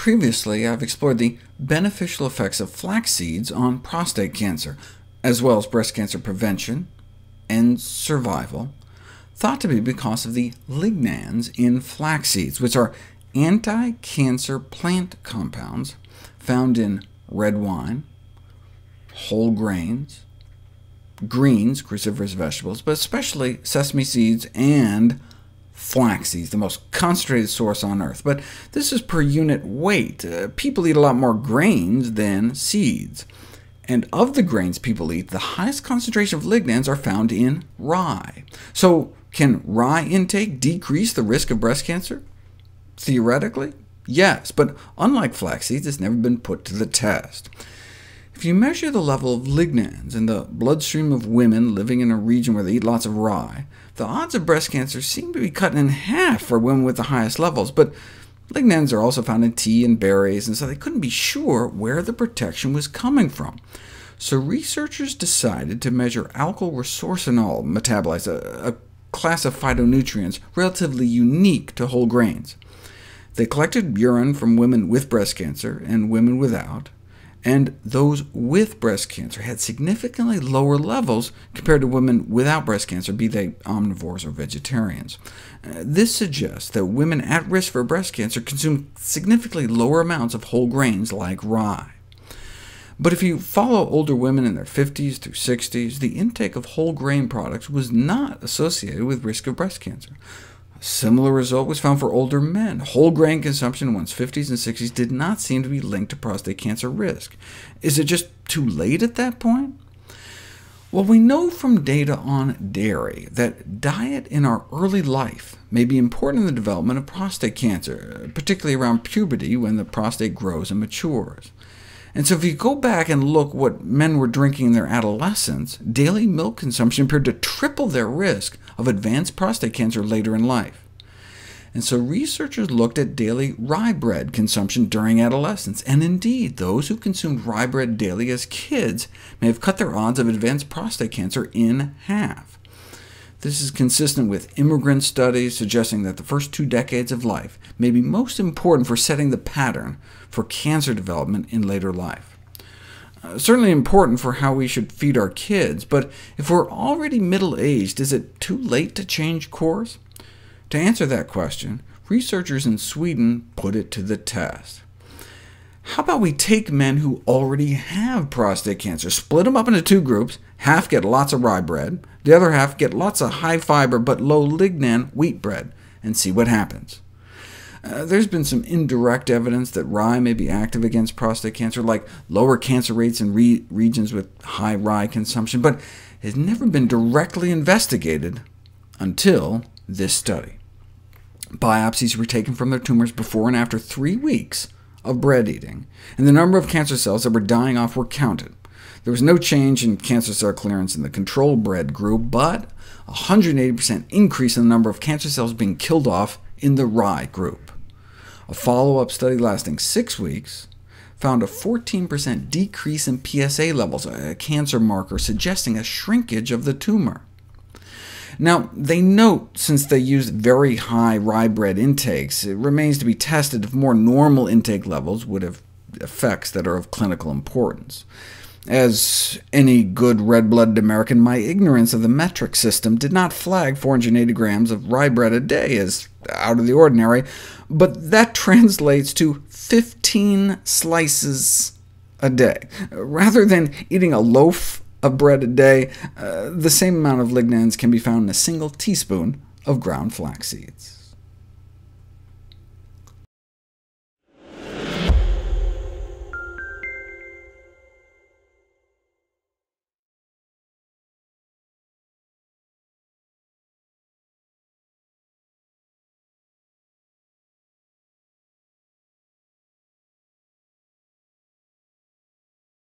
Previously, I've explored the beneficial effects of flax seeds on prostate cancer, as well as breast cancer prevention and survival, thought to be because of the lignans in flax seeds, which are anti-cancer plant compounds found in red wine, whole grains, greens, cruciferous vegetables, but especially sesame seeds and flax seeds, the most concentrated source on Earth. But this is per unit weight. People eat a lot more grains than seeds. And of the grains people eat, the highest concentration of lignans are found in rye. So can rye intake decrease the risk of breast cancer? Theoretically, yes, but unlike flax seeds, it's never been put to the test. If you measure the level of lignans in the bloodstream of women living in a region where they eat lots of rye, the odds of breast cancer seem to be cut in half for women with the highest levels, but lignans are also found in tea and berries, and so they couldn't be sure where the protection was coming from. So researchers decided to measure alkyl resorcinol metabolites, a class of phytonutrients relatively unique to whole grains. They collected urine from women with breast cancer and women without, and those with breast cancer had significantly lower levels compared to women without breast cancer, be they omnivores or vegetarians. This suggests that women at risk for breast cancer consume significantly lower amounts of whole grains like rye. But if you follow older women in their 50s through 60s, the intake of whole grain products was not associated with risk of breast cancer. A similar result was found for older men. Whole grain consumption in one's 50s and 60s did not seem to be linked to prostate cancer risk. Is it just too late at that point? Well, we know from data on dairy that diet in our early life may be important in the development of prostate cancer, particularly around puberty when the prostate grows and matures. And so if you go back and look what men were drinking in their adolescence, daily milk consumption appeared to triple their risk of advanced prostate cancer later in life. And so researchers looked at daily rye bread consumption during adolescence, and indeed, those who consumed rye bread daily as kids may have cut their odds of advanced prostate cancer in half. This is consistent with immigrant studies suggesting that the first 2 decades of life may be most important for setting the pattern for cancer development in later life. Certainly important for how we should feed our kids, but if we're already middle-aged, is it too late to change course? To answer that question, researchers in Sweden put it to the test. How about we take men who already have prostate cancer, split them up into 2 groups, half get lots of rye bread, the other half get lots of high-fiber but low-lignan wheat bread, and see what happens. There's been some indirect evidence that rye may be active against prostate cancer, like lower cancer rates in regions with high rye consumption, but it has never been directly investigated until this study. Biopsies were taken from their tumors before and after 3 weeks of bread eating, and the number of cancer cells that were dying off were counted. There was no change in cancer cell clearance in the control bread group, but a 180% increase in the number of cancer cells being killed off in the rye group. A follow-up study lasting 6 weeks found a 14% decrease in PSA levels, a cancer marker suggesting a shrinkage of the tumor. Now, they note since they used very high rye bread intakes, it remains to be tested if more normal intake levels would have effects that are of clinical importance. As any good red-blooded American, my ignorance of the metric system did not flag 480 grams of rye bread a day as out of the ordinary, but that translates to 15 slices a day. Rather than eating a loaf of bread a day, the same amount of lignans can be found in a single teaspoon of ground flax seeds.